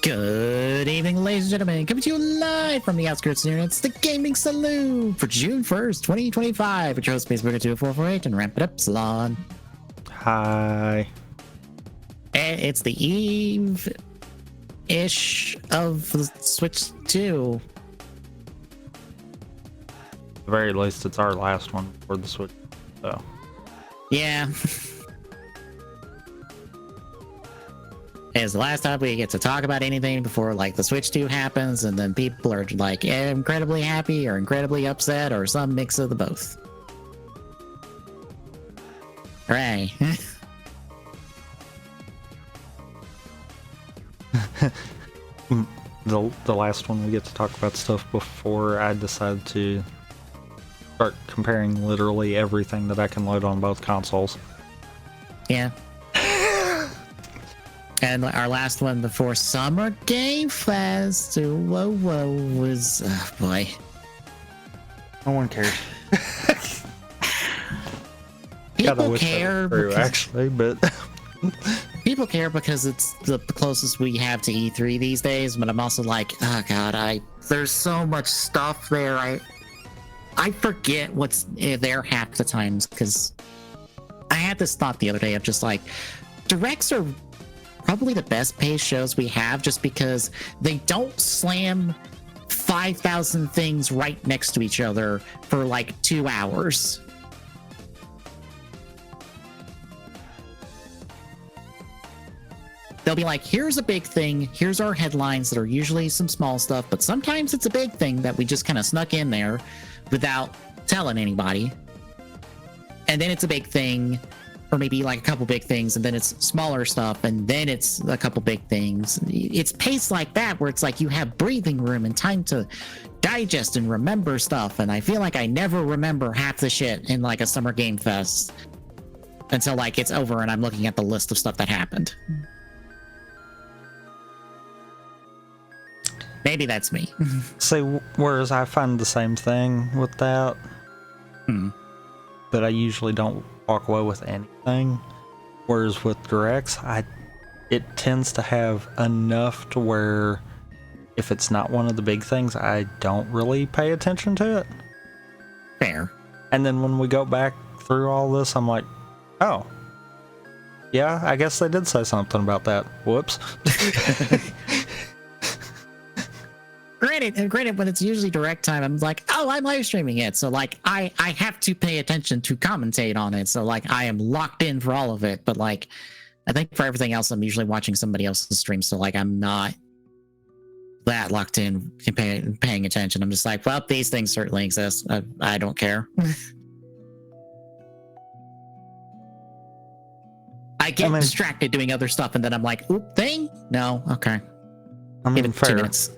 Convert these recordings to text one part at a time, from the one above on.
Good evening, ladies and gentlemen. Coming to you live from the outskirts of the internet. It's the Gaming Saloon for June 1st, 2025. With your host, Spacebooker2448, and Ramp It Up Salon. Hi. And it's the eve-ish of the Switch 2. At the very least, it's our last one for the Switch. So. Yeah. It's the last time we get to talk about anything before like the Switch 2 happens, and then people are like incredibly happy or incredibly upset or some mix of the both. Hooray. The last one we get to talk about stuff before I decide to start comparing literally everything that I can load on both consoles. Yeah. And our last one before Summer Game Fest, whoa, was, oh boy. No one cares. People care through, actually, but people care because it's the closest we have to E3 these days. But I'm also like, oh god, there's so much stuff there. I forget what's there half the times because I had this thought the other day of just like directs are probably the best paced shows we have just because they don't slam 5,000 things right next to each other for like 2 hours. They'll be like, here's a big thing, here's our headlines that are usually some small stuff, but sometimes it's a big thing that we just kind of snuck in there without telling anybody. And then it's a big thing, or maybe like a couple big things, and then it's smaller stuff, and then it's a couple big things. It's paced like that, where it's like you have breathing room and time to digest and remember stuff. And I feel like I never remember half the shit in like a Summer Game Fest until like it's over and I'm looking at the list of stuff that happened. Maybe that's me. see, whereas I find the same thing with that, but I usually don't walk away with anything. Whereas with directs, it tends to have enough to where if it's not one of the big things, I don't really pay attention to it. Fair. And then when we go back through all this, I'm like, oh, yeah, I guess they did say something about that. Whoops. Granted, when it's usually direct time, I'm like, oh, I'm live streaming it, so like I have to pay attention to commentate on it, so like I am locked in for all of it. But like, I think for everything else, I'm usually watching somebody else's stream, so like I'm not that locked in and paying attention. I'm just like, well, these things certainly exist. I don't care. I get distracted doing other stuff, and then I'm like, oop, thing? No, okay. I mean, fair. 2 minutes.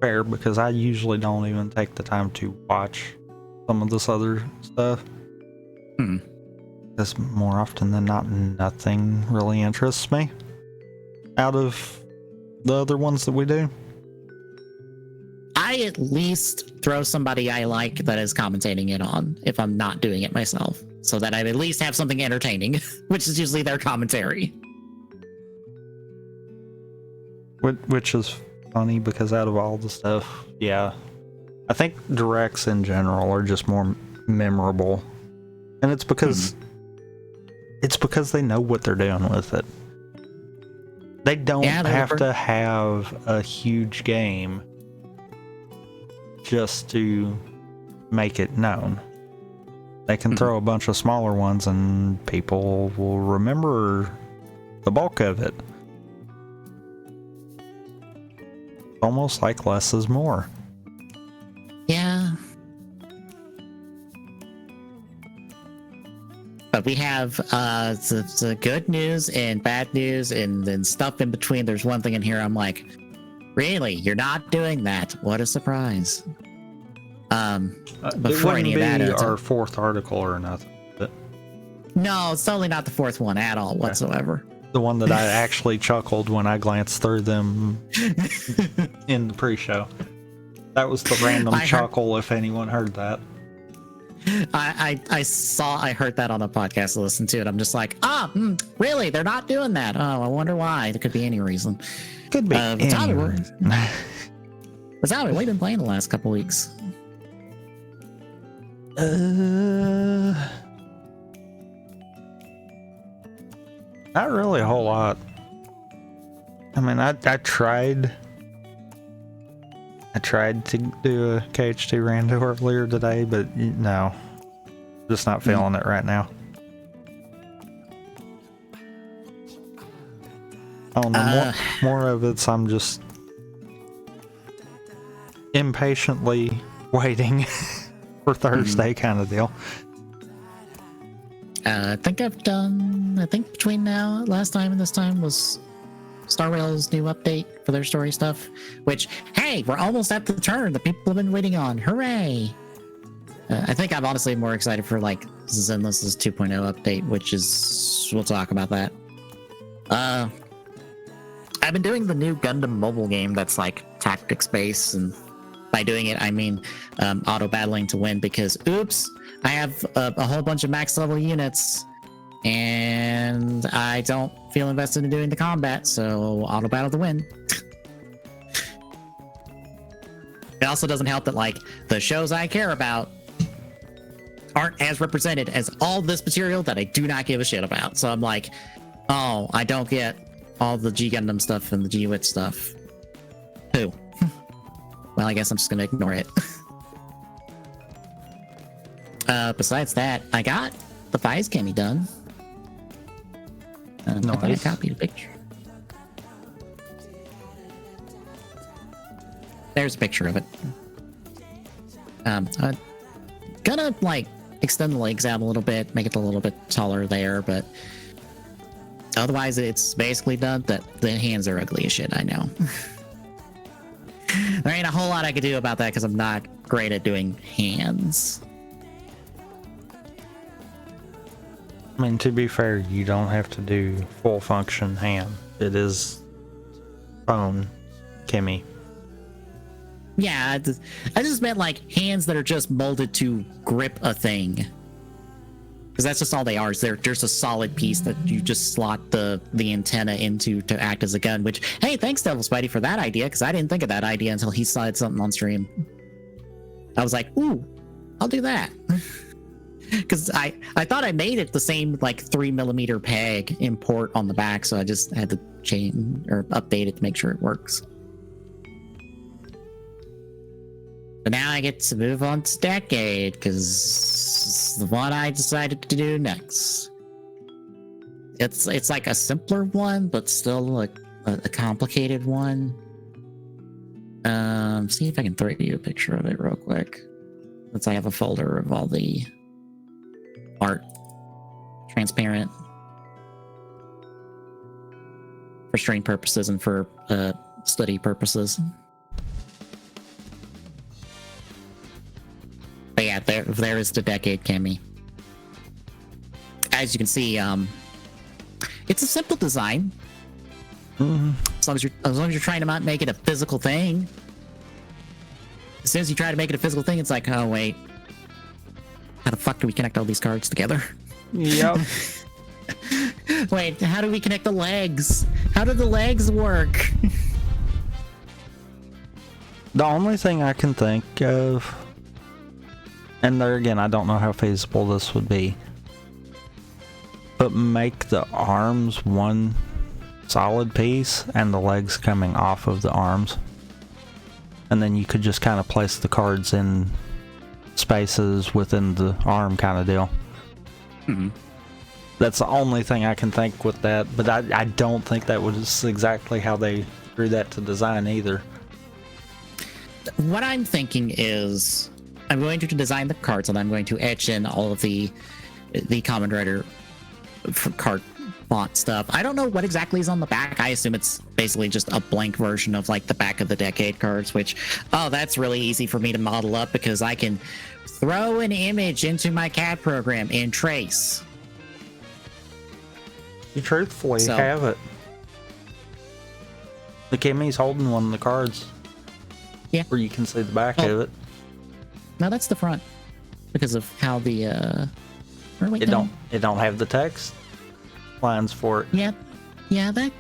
Fair, because I usually don't even take the time to watch some of this other stuff. Because more often than not, nothing really interests me out of the other ones that we do. I at least throw somebody I like that is commentating it on if I'm not doing it myself, so that I'd at least have something entertaining, which is usually their commentary. Which is funny because out of all the stuff, yeah, I think directs in general are just more memorable, and it's because they know what they're doing with it. They don't have to have a huge game just to make it known. They can throw a bunch of smaller ones and people will remember the bulk of it. Almost like less is more. Yeah. But we have the good news and bad news and then stuff in between. There's one thing in here I'm like, really? You're not doing that? What a surprise. Before any of that, our fourth article or nothing. But no, it's totally not the fourth one at all whatsoever. The one that I actually chuckled when I glanced through them in the pre-show. That was the random chuckle, if anyone heard that. I heard that on a podcast to listen to it. I'm just like, really? They're not doing that. Oh, I wonder why. There could be any reason. Could be Tommy, any reason. what have you been playing the last couple weeks? Not really a whole lot. I mean, I tried to do a KH2 rando earlier today, but no, just not feeling it right now. I don't know. More of it's I'm just impatiently waiting for Thursday kind of deal. I think between last time and this time was Star Rail's new update for their story stuff, which, hey, we're almost at the turn that people have been waiting on. Hooray! I think I'm honestly more excited for like Zenless's 2.0 update, which is, we'll talk about that. I've been doing the new Gundam mobile game that's like tactics based, and by doing it I mean auto battling to win, because oops, I have a whole bunch of max level units and I don't feel invested in doing the combat, so auto battle to win. It also doesn't help that like the shows I care about aren't as represented as all this material that I do not give a shit about. So I'm like, oh, I don't get all the G Gundam stuff and the G Wit stuff. Who? Well, I guess I'm just gonna ignore it. Besides that, I got the Fies Cammy done. I thought I copied a picture. There's a picture of it. I'm gonna like extend the legs out a little bit, make it a little bit taller there, but otherwise it's basically done. That the hands are ugly as shit, I know. There ain't a whole lot I could do about that because I'm not great at doing hands. I mean, to be fair, you don't have to do full function hand. It is bone Kimmy. Yeah, I just meant like hands that are just molded to grip a thing. Because that's just all they are. Is they're just a solid piece that you just slot the antenna into to act as a gun. Which, hey, thanks Devil Spidey for that idea, because I didn't think of that idea until he said something on stream. I was like, ooh, I'll do that. Because I thought I made it the same like 3mm peg import on the back, so I just had to change or update it to make sure it works. But now I get to move on to Decade, because it's the one I decided to do next. It's like a simpler one, but still like a complicated one. See if I can throw you a picture of it real quick. Since I have a folder of all the art, transparent, for stream purposes and for study purposes. But yeah, there is the Decade Cammy. As you can see, it's a simple design. Mm-hmm. As long as you're trying to not make it a physical thing. As soon as you try to make it a physical thing, it's like, oh wait, how the fuck do we connect all these cards together? Yep. Wait, how do we connect the legs? How do the legs work? The only thing I can think of, and there again, I don't know how feasible this would be, but make the arms one solid piece and the legs coming off of the arms. And then you could just kind of place the cards in spaces within the arm kind of deal. Mm-hmm. That's the only thing I can think with that, but I don't think that was exactly how they drew that to design either. What I'm thinking is I'm going to design the cards and I'm going to etch in all of the Kamen Rider card font stuff. I don't know what exactly is on the back. I assume it's basically just a blank version of like the back of the Decade cards, which, oh, that's really easy for me to model up because I can throw an image into my CAD program and trace. You truthfully have it. The Kimmy's holding one of the cards. Yeah. Where you can see the back of it. No, that's the front. because of how the or wait, It don't have the text lines for it. Yeah, that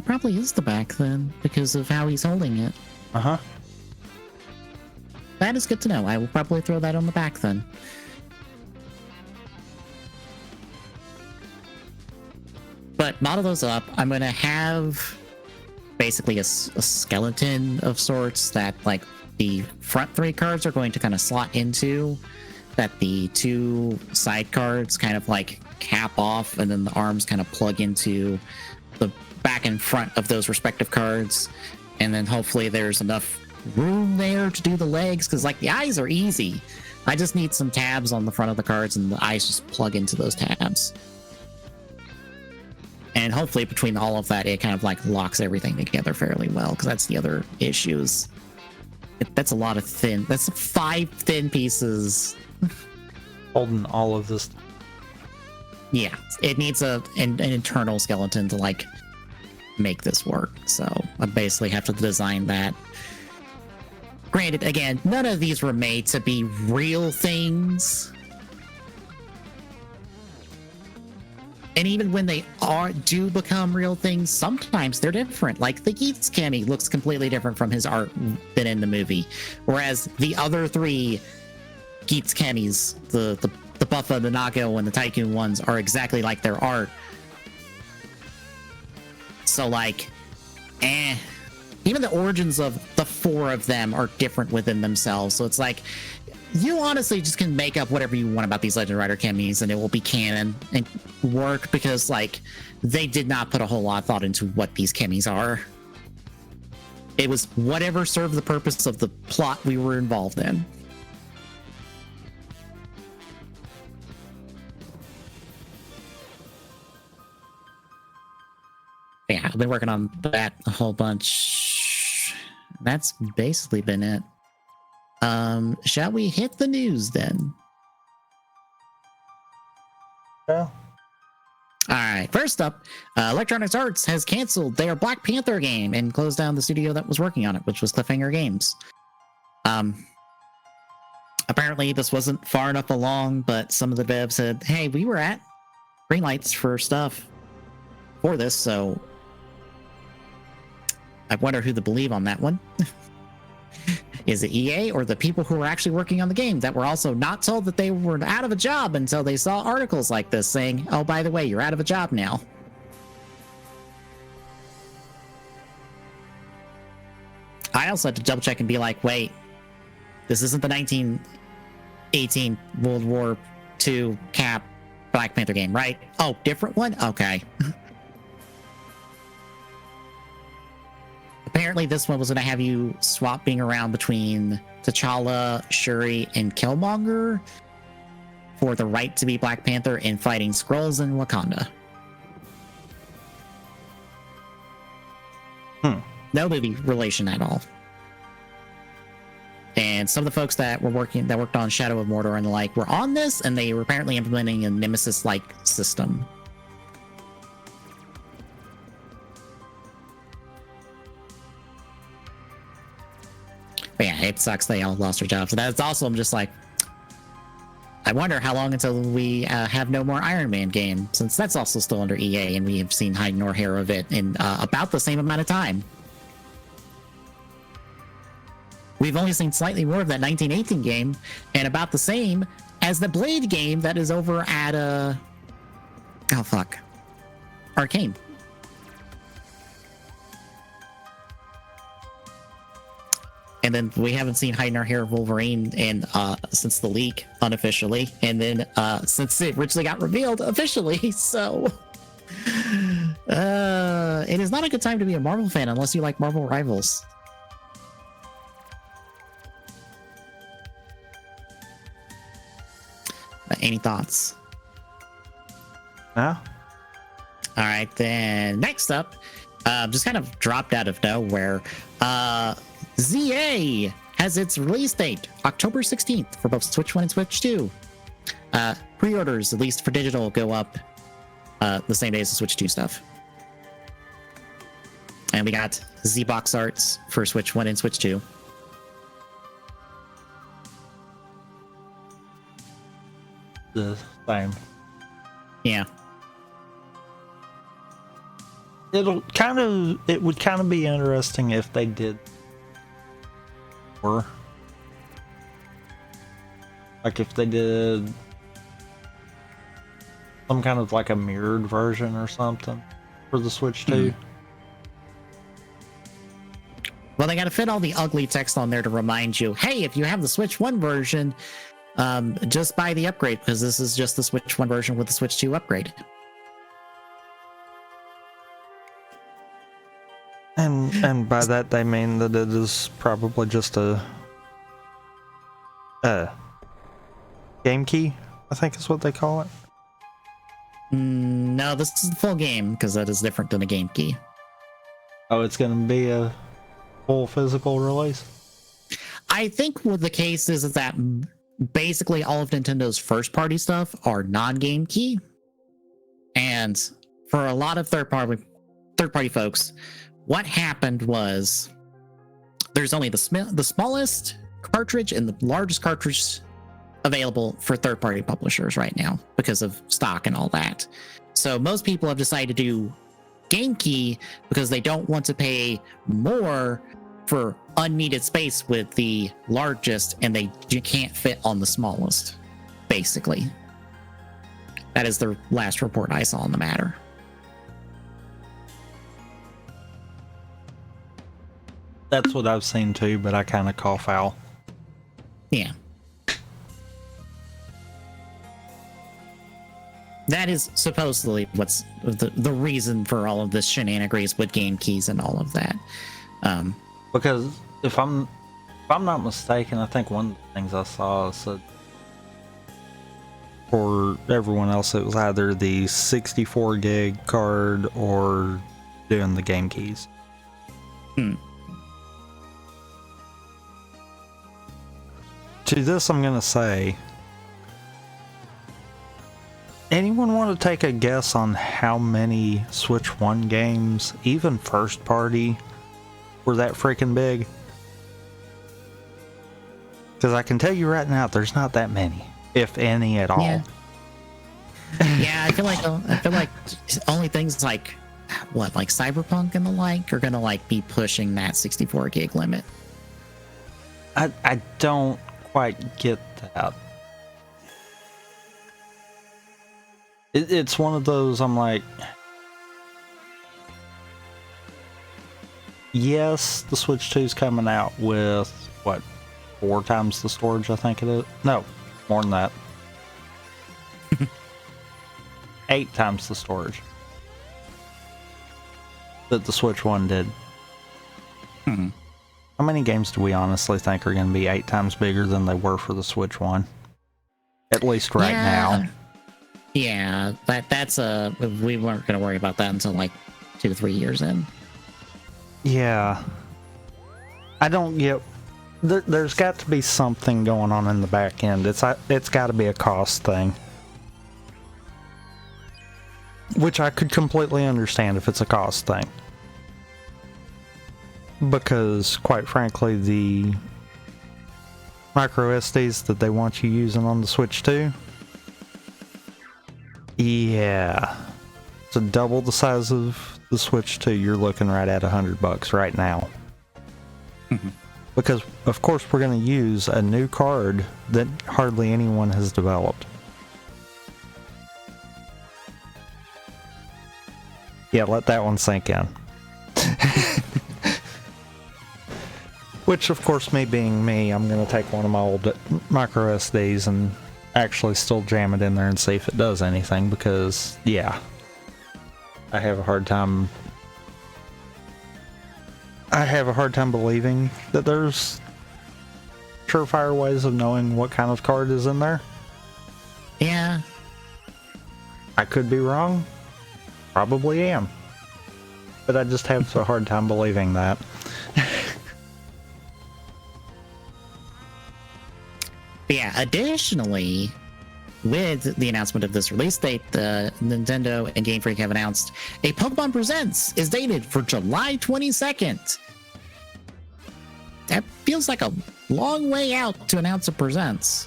probably is the back then because of how he's holding it. Uh-huh. That is good to know. I will probably throw that on the back then. But model those up. I'm going to have basically a skeleton of sorts that like the front 3 cards are going to kind of slot into, that the 2 side cards kind of like cap off, and then the arms kind of plug into the back and front of those respective cards. And then hopefully there's enough room there to do the legs, because like the eyes are easy. I just need some tabs on the front of the cards, and the eyes just plug into those tabs. And hopefully between all of that, it kind of like locks everything together fairly well, because that's the other issues. That's a lot of thin. That's 5 thin pieces. Holding all of this. Yeah, it needs an internal skeleton to like make this work. So I basically have to design that. Granted, again, none of these were made to be real things. And even when they do become real things, sometimes they're different. Like the Geats Cammy looks completely different from his art than in the movie. Whereas the other 3 Geats Cammys, the Buffa, the Nago, and the Tycoon ones are exactly like their art. So like, even the origins of the 4 of them are different within themselves. So it's like, you honestly just can make up whatever you want about these Legend Rider Cammys and it will be canon and work, because like they did not put a whole lot of thought into what these Cammys are. It was whatever served the purpose of the plot we were involved in. Yeah, I've been working on that a whole bunch. That's basically been it. Shall we hit the news then? Yeah. All right. First up, Electronic Arts has canceled their Black Panther game and closed down the studio that was working on it, which was Cliffhanger Games. Apparently, this wasn't far enough along, but some of the devs said, "Hey, we were at green lights for stuff for this, so I wonder who to believe on that one." Is it EA or the people who were actually working on the game that were also not told that they were out of a job until they saw articles like this saying, "Oh, by the way, you're out of a job now"? I also had to double check and be like, wait, this isn't the 1918 World War II Cap Black Panther game, right? Oh, different one? Okay. Apparently, this one was going to have you swapping around between T'Challa, Shuri, and Killmonger for the right to be Black Panther and fighting Skrulls in Wakanda. No movie relation at all. And some of the folks that worked on Shadow of Mordor and the like were on this, and they were apparently implementing a Nemesis-like system. But yeah, it sucks they all lost their jobs. So that's also, I'm just like, I wonder how long until we have no more Iron Man game, since that's also still under EA, and we have seen hide nor hair of it in about the same amount of time. We've only seen slightly more of that 1918 game, and about the same as the Blade game that is over at Arcane. And then we haven't seen hide nor hair of Wolverine since the leak unofficially, and then since it originally got revealed officially. So it is not a good time to be a Marvel fan unless you like Marvel Rivals. Any thoughts? No. All right, then next up, just kind of dropped out of nowhere. ZA has its release date, October 16th, for both Switch 1 and Switch 2. Pre-orders, at least for digital, go up the same day as the Switch 2 stuff. And we got Z-Box arts for Switch 1 and Switch 2. the same. Yeah. It would kind of be interesting if they did more. Like if they did some kind of like a mirrored version or something for the Switch 2. Well, they got to fit all the ugly text on there to remind you, hey, if you have the Switch 1 version, just buy the upgrade because this is just the Switch 1 version with the Switch 2 upgrade. And by that they mean that it is probably just a game key, I think is what they call it. No, this is the full game because that is different than a game key. Oh, it's going to be a full physical release? I think what the case is that basically all of Nintendo's first party stuff are non-game key. And for a lot of third party folks, what happened was there's only the smallest cartridge and the largest cartridge available for third party publishers right now because of stock and all that. So most people have decided to do game key because they don't want to pay more for unneeded space with the largest and they can't fit on the smallest, basically. That is the last report I saw on the matter. That's what I've seen too, but I kind of call foul. Yeah. That is supposedly what's the reason for all of this shenanigans with game keys and all of that. Because if I'm not mistaken, I think one of the things I saw said for everyone else it was either the 64 gig card or doing the game keys. To this I'm gonna say, anyone want to take a guess on how many Switch 1 games, even first party, were that freaking big? Because I can tell you right now, there's not that many, if any at all. Yeah, I feel like only things like Cyberpunk and the like are gonna like be pushing that 64 gig limit. I don't quite get that. It's one of those, I'm like, yes, the Switch 2 is coming out with, what, 4 times the storage, I think it is? No, more than that. 8 times the storage that the Switch 1 did. How many games do we honestly think are going to be 8 times bigger than they were for the Switch 1? At least right now. Yeah, that's we weren't going to worry about that until like 2 to 3 years in. Yeah. I don't get... There's got to be something going on in the back end. It's got to be a cost thing. Which I could completely understand if it's a cost thing. Because, quite frankly, the micro SDs that they want you using on the Switch 2, yeah, so double the size of the Switch 2, you're looking right at $100 right now. Because, of course, we're going to use a new card that hardly anyone has developed. Yeah, let that one sink in. Which, of course, me being me, I'm going to take one of my old micro SDs and actually still jam it in there and see if it does anything, because, yeah, I have a hard time believing that there's surefire ways of knowing what kind of card is in there. Yeah. I could be wrong. Probably am. But I just have a hard time believing that. But yeah, additionally, with the announcement of this release date, Nintendo and Game Freak have announced a Pokemon Presents is dated for July 22nd. That feels like a long way out to announce a Presents.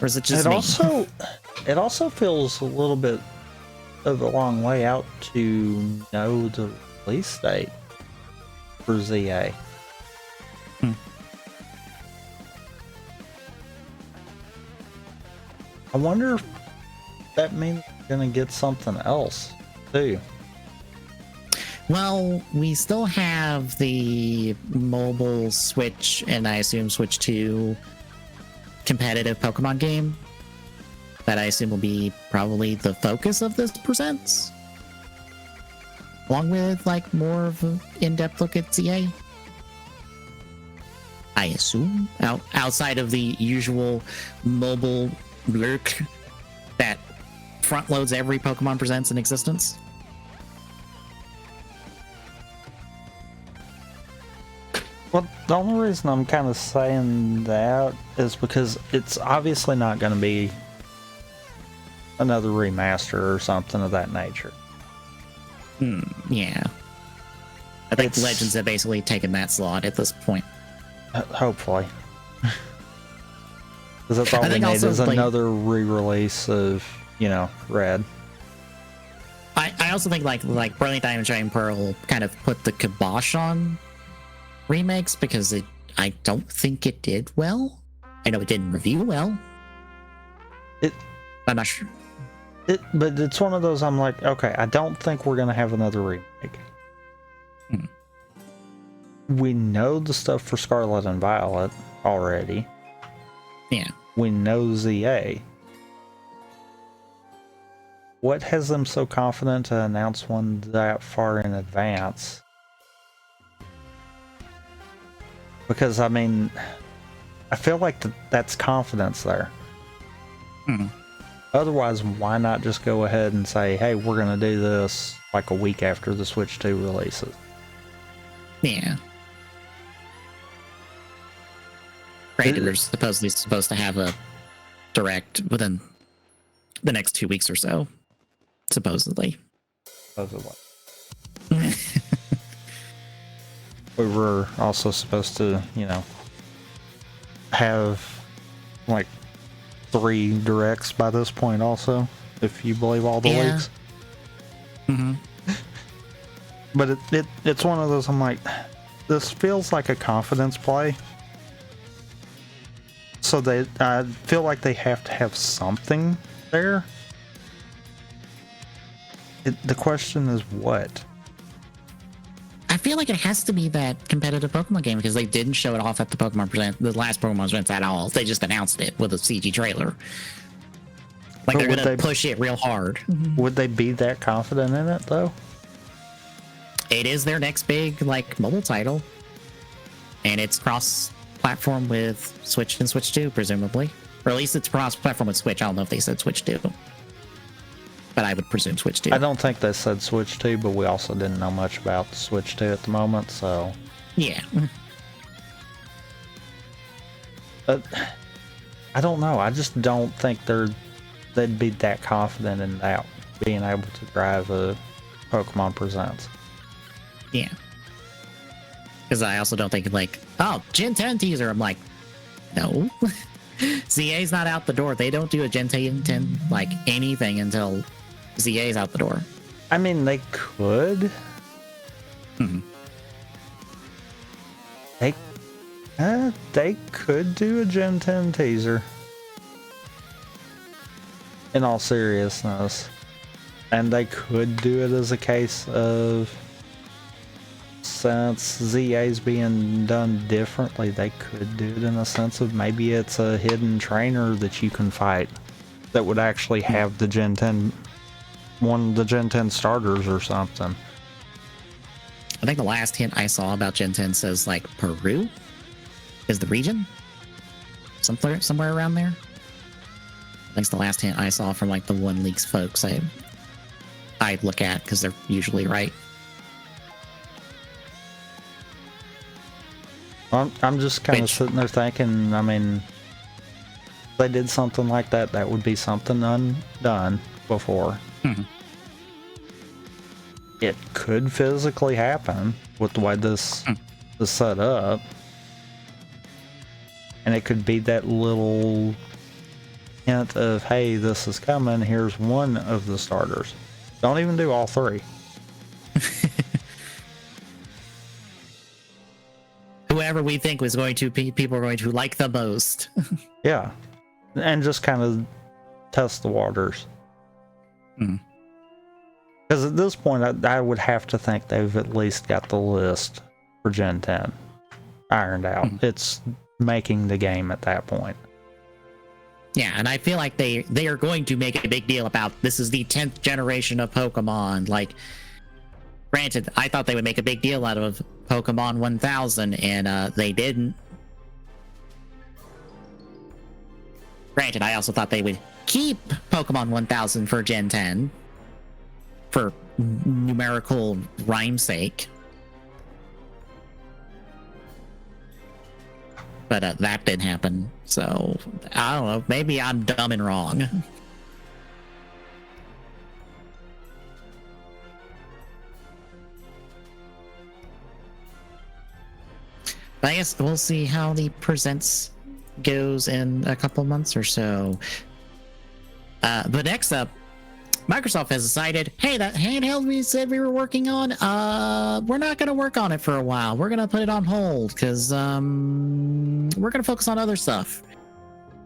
Or is it just It me? also feels a little bit of a long way out to know the release date for ZA. I wonder if that means we're gonna get something else too. Well, we still have the mobile Switch and I assume Switch 2 competitive Pokemon game that I assume will be probably the focus of this presents, along with like more of an in-depth look at ZA. I assume outside of the usual mobile lurk that front loads every Pokemon presents in existence. Well, the only reason I'm kind of saying that is because it's obviously not going to be another remaster or something of that nature. Yeah. I think Legends have basically taken that slot at this point. Hopefully. Because that's all we need is another re-release of, Red. I also think like Brilliant Diamond Shining Pearl kind of put the kibosh on remakes because I don't think it did well. I know it didn't review well. I'm not sure. But it's one of those I'm like, okay, I don't think we're gonna have another remake. We know the stuff for Scarlet and Violet already. Yeah. We know ZA. What has them so confident to announce one that far in advance? Because, I mean, I feel like that's confidence there. Otherwise, why not just go ahead and say, hey, we're going to do this like a week after the Switch 2 releases? Yeah. Right, they're supposedly supposed to have a direct within the next 2 weeks or so. Supposedly. We were also supposed to, have like 3 directs by this point also, if you believe all the leaks. But it's one of those, I'm like, this feels like a confidence play. So I feel like they have to have something there. The question is what? I feel like it has to be that competitive Pokemon game because they didn't show it off at the last Pokemon Presents at all. They just announced it with a CG trailer. Like they're gonna push it real hard. Would they be that confident in it though? It is their next big mobile title, and it's cross-platform with Switch and Switch 2, presumably, or at least it's cross-platform with Switch. I don't know if they said Switch 2. But I would presume Switch 2. I don't think they said Switch 2, but we also didn't know much about Switch 2 at the moment, so... Yeah. But I don't know. I just don't think they'd be that confident in that being able to drive a Pokemon Presents. Yeah. Because I also don't think Gen 10 teaser. I'm like, no. ZA's not out the door. They don't do a Gen 10 anything until ZA's out the door. I mean, they could. They could do a Gen 10 teaser. In all seriousness. And they could do it as a case of, since ZA's being done differently, they could do it in a sense of maybe it's a hidden trainer that you can fight that would actually have the Gen 10, one of the Gen 10 starters or something. I think the last hint I saw about Gen 10 says Peru is the region, somewhere around there. I think it's the last hint I saw from the One Leaks folks I look at because they're usually right. I'm just kind of sitting there thinking, I mean, if they did something like that, that would be something undone before. It could physically happen with the way this is set up. And it could be that little hint of, hey, this is coming, here's one of the starters. Don't even do all three. Whoever we think was going to be, people are going to like the most. Yeah. And just kind of test the waters. Because at this point, I would have to think they've at least got the list for Gen 10 ironed out. It's making the game at that point. Yeah, and I feel like they are going to make a big deal about this is the 10th generation of Pokemon. Like, granted, I thought they would make a big deal out of Pokemon 1000, and they didn't. Granted, I also thought they would keep Pokemon 1000 for Gen 10 for numerical rhyme's sake. But that didn't happen, so I don't know. Maybe I'm dumb and wrong. But I guess we'll see how the presents goes in a couple months or so. But next up, Microsoft has decided, hey, that handheld we said we were working on, we're not going to work on it for a while. We're going to put it on hold because we're going to focus on other stuff.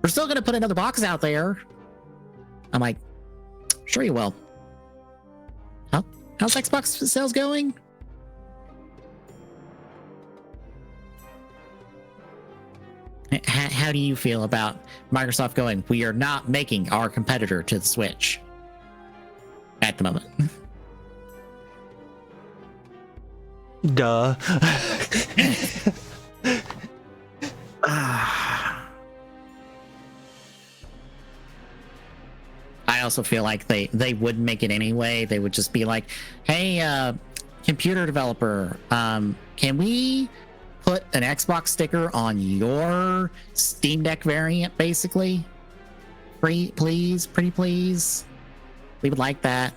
We're still going to put another box out there. I'm like, sure you will. How's Xbox sales going? How do you feel about Microsoft going, we are not making our competitor to the Switch at the moment? Duh. I also feel like they wouldn't make it anyway. They would just be like, hey, computer developer, can we put an Xbox sticker on your Steam Deck variant, basically? Please, pretty please. We would like that.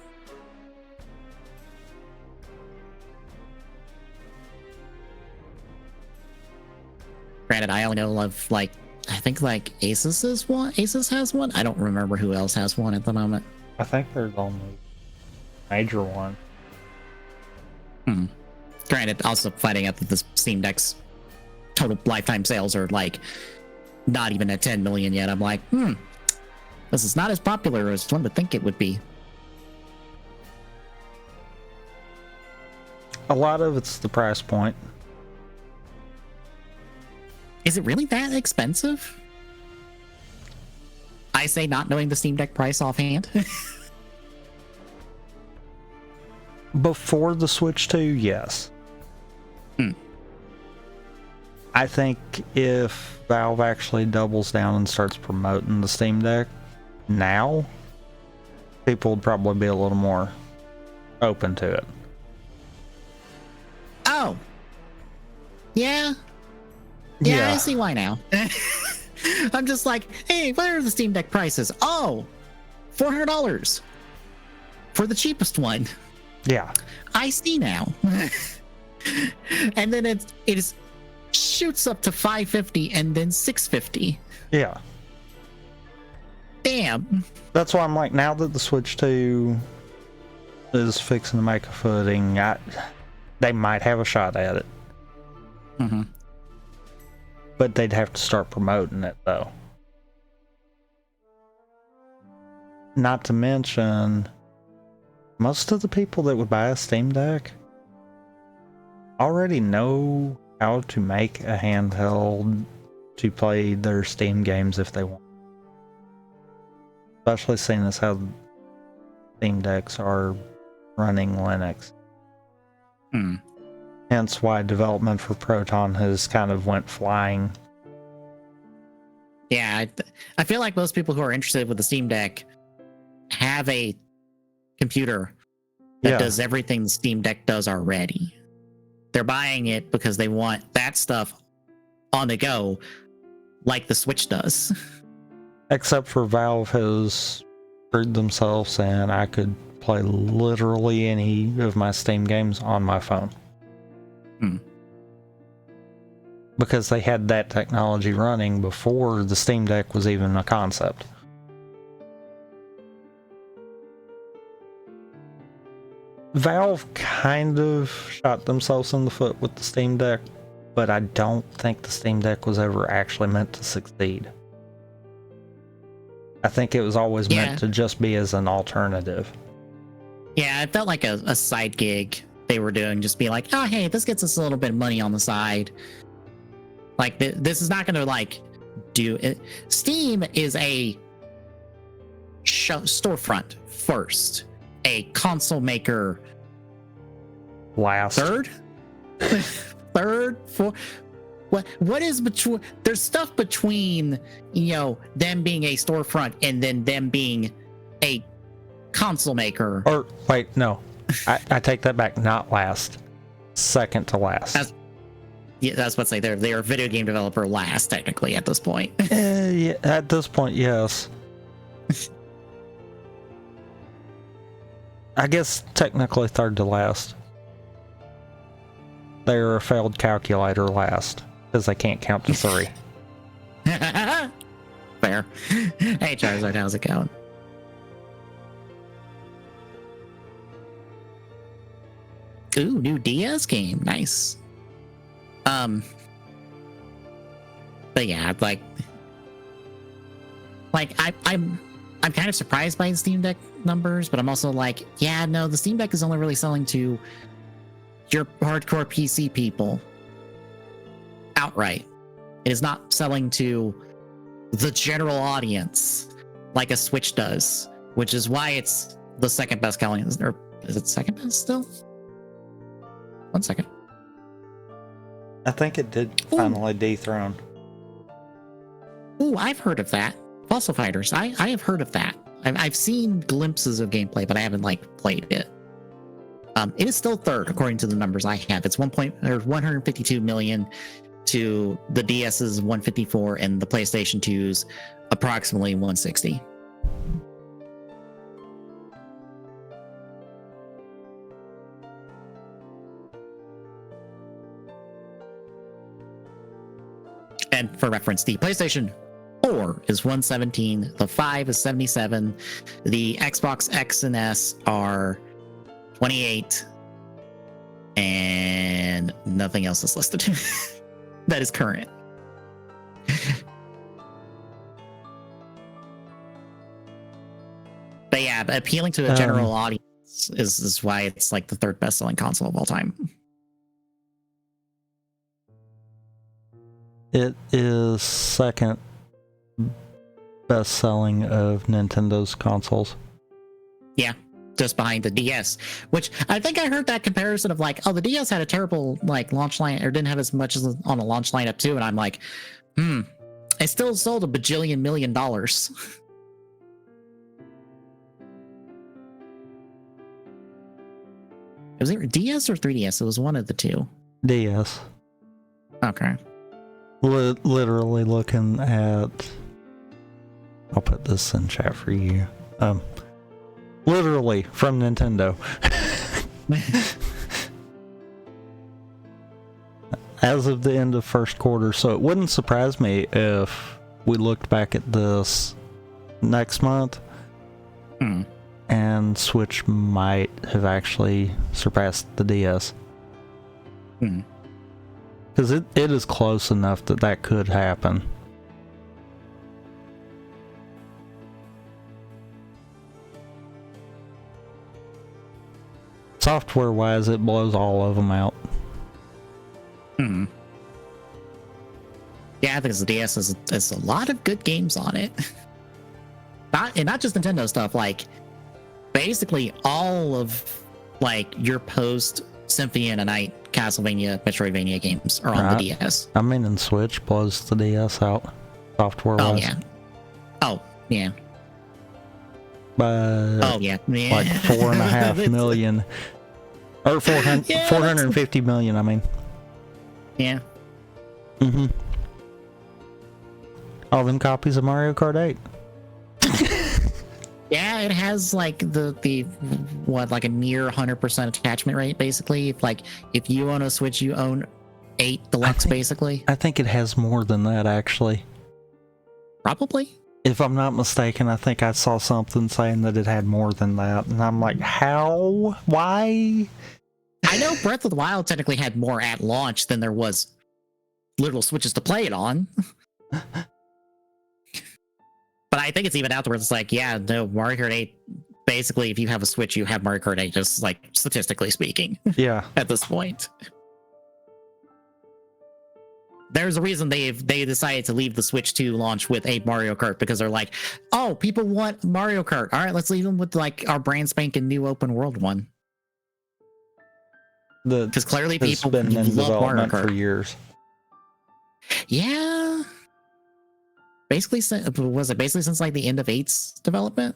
Granted, I only know of, like, I think, like, Asus is one. Asus has one. I don't remember who else has one at the moment. I think there's only a major one. Granted, also finding out that the Steam Deck's total lifetime sales are, like, not even at 10 million yet. I'm like, this is not as popular as one would think it would be. A lot of it's the price point. Is it really that expensive? I say not knowing the Steam Deck price offhand. Before the Switch 2, yes. I think if Valve actually doubles down and starts promoting the Steam Deck now, people would probably be a little more open to it. Oh. Yeah, I see why now. I'm just like, hey, what are the Steam Deck prices? Oh, $400 for the cheapest one. Yeah. I see now. And then it shoots up to $550 and then $650. Yeah. Damn. That's why I'm like, now that the Switch 2 is fixing to make a footing, they might have a shot at it. But they'd have to start promoting it, though. Not to mention, most of the people that would buy a Steam Deck already know how to make a handheld to play their Steam games if they want. Especially seeing as how Steam Decks are running Linux. Hence why development for Proton has kind of went flying. Yeah, I feel like most people who are interested with the Steam Deck have a computer that does everything the Steam Deck does already. They're buying it because they want that stuff on the go, like the Switch does. Except for Valve has screwed themselves, and I could play literally any of my Steam games on my phone. Because they had that technology running before the Steam Deck was even a concept. Valve kind of shot themselves in the foot with the Steam Deck, but I don't think the Steam Deck was ever actually meant to succeed. I think it was always meant to just be as an alternative. Yeah, it felt like a side gig they were doing, just be like, oh, hey, this gets us a little bit of money on the side. Like, this is not going to, like, do it. Steam is a storefront first, a console maker last. Third, fourth. What is between? There's stuff between, them being a storefront and then them being a console maker. Or wait, no, I take that back. Not last, second to last. That's what I say. They're a video game developer last, technically, at this point. Yeah, at this point, yes. I guess technically third to last. They're a failed calculator last because they can't count to 3. Fair. Hey, Charizard, how's it going? Ooh, new DS game. Nice. But yeah, I'm kind of surprised by the Steam Deck numbers, but I'm also like, yeah, no, the Steam Deck is only really selling to your hardcore PC people outright. It is not selling to the general audience like a Switch does, which is why it's the second best selling. Or is it second best still? 1 second. I think it did finally dethrone. Ooh, I've heard of that. Fossil Fighters. I have heard of that. I've seen glimpses of gameplay, but I haven't played it. It is still third according to the numbers I have. It's 152 million to the DS's 154 and the PlayStation 2's approximately 160. And for reference, the PlayStation 4 is 117, the 5 is 77, the Xbox X and S are 28, and nothing else is listed that is current. But yeah, appealing to a general audience is why it's like the third best-selling console of all time. It is second best-selling of Nintendo's consoles. Yeah, just behind the DS, which I think I heard that comparison of like, oh, the DS had a terrible launch line, or didn't have as much as on a launch lineup too, and I'm like, it still sold $1 bajillion million. Was it DS or 3DS? It was one of the two. DS. Okay. Literally looking at... I'll put this in chat for you. Literally from Nintendo. As of the end of first quarter, so it wouldn't surprise me if we looked back at this next month and Switch might have actually surpassed the DS. Because it is close enough that could happen. Software-wise, it blows all of them out. Yeah, because the DS has a lot of good games on it. Not just Nintendo stuff, basically all of your post Symphony of the Night, Castlevania, Metroidvania games are on the DS. I mean, and Switch blows the DS out software-wise. Oh yeah. By yeah. 4.5 million. Or 450 million, I mean. Yeah. All them copies of Mario Kart 8. Yeah, it has a near 100% attachment rate, basically. If you own a Switch, you own 8 Deluxe, basically. I think it has more than that, actually. Probably. If I'm not mistaken, I think I saw something saying that it had more than that, and I'm like, how? Why? I know Breath of the Wild technically had more at launch than there was literal Switches to play it on. But I think it's even out where it's like, yeah, no, Mario Kart 8, basically, if you have a Switch, you have Mario Kart 8, just like statistically speaking. Yeah. At this point. There's a reason they decided to leave the Switch 2 launch with a Mario Kart, because they're like, oh, people want Mario Kart. All right, let's leave them with like our brand spanking new open world one. Because clearly people been in love Mario development Kart for years. Yeah. Basically, was it basically since like the end of 8's development?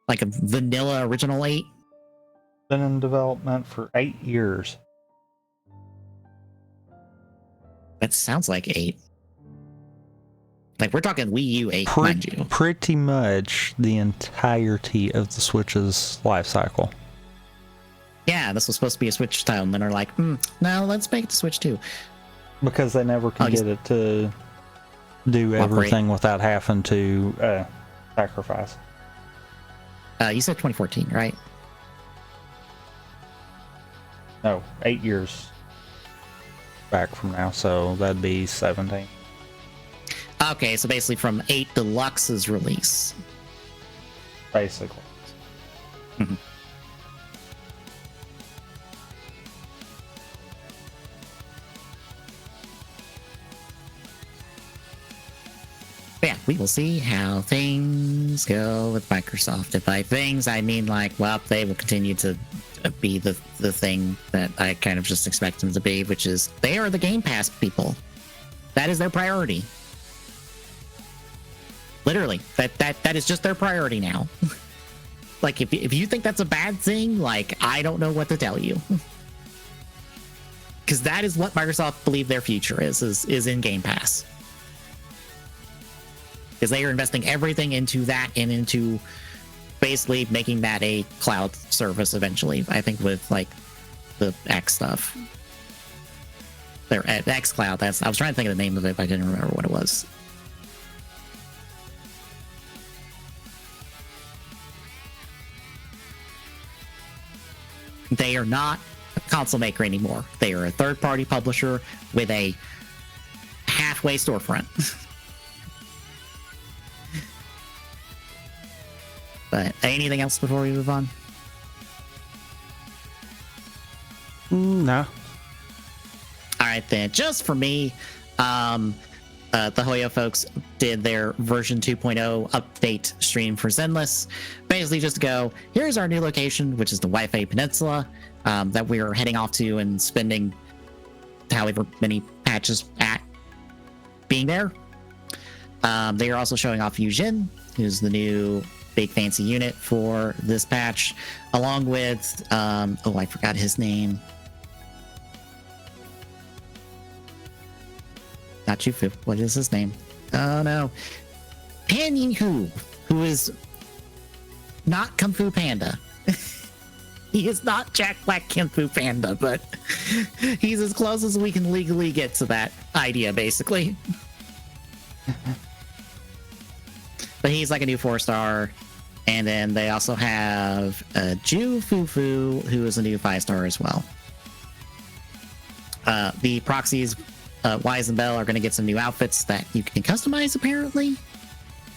Like a vanilla original 8? Been in development for 8 years. That sounds like 8. Like, we're talking Wii U 8, mind you. Pretty much the entirety of the Switch's life cycle. Yeah, this was supposed to be a Switch title, and then they're like, no, let's make it to Switch 2. Because they never can get it to do everything without having to sacrifice. You said 2014, right? No, 8 years back from now, so that'd be 17. Okay, so basically from 8 Deluxe's release. Basically. Mm-hmm. Yeah, we will see how things go with Microsoft. And by things, I mean like, well, they will continue to be the thing that I kind of just expect them to be, which is they are the Game Pass people. That is their priority. Literally, that is just their priority now. Like, if you think that's a bad thing, like, I don't know what to tell you. Because that is what Microsoft believe their future is in Game Pass. Because they are investing everything into that and into basically making that a cloud service eventually. I think with like the X stuff. Their X Cloud. I was trying to think of the name of it, but I didn't remember what it was. They are not a console maker anymore. They are a third-party publisher with a halfway storefront. But anything else before we move on? No. All right, then. Just for me, the Hoyo folks did their version 2.0 update stream for Zenless. Basically just to go, here's our new location, which is the Wi-Fi Peninsula, that we are heading off to and spending however many patches at being there. They are also showing off Yujin, who's the new big fancy unit for this patch, along with I forgot his name. Not Jufu. What is his name? Oh no, Pan Yin-Hu, who is not Kung Fu Panda. He is not Jack Black Kung Fu Panda, but he's as close as we can legally get to that idea, basically. But he's like a new 4-star. And then they also have Ju Fufu, who is a new 5-star as well. The proxies, Wise and Bell, are going to get some new outfits that you can customize, apparently,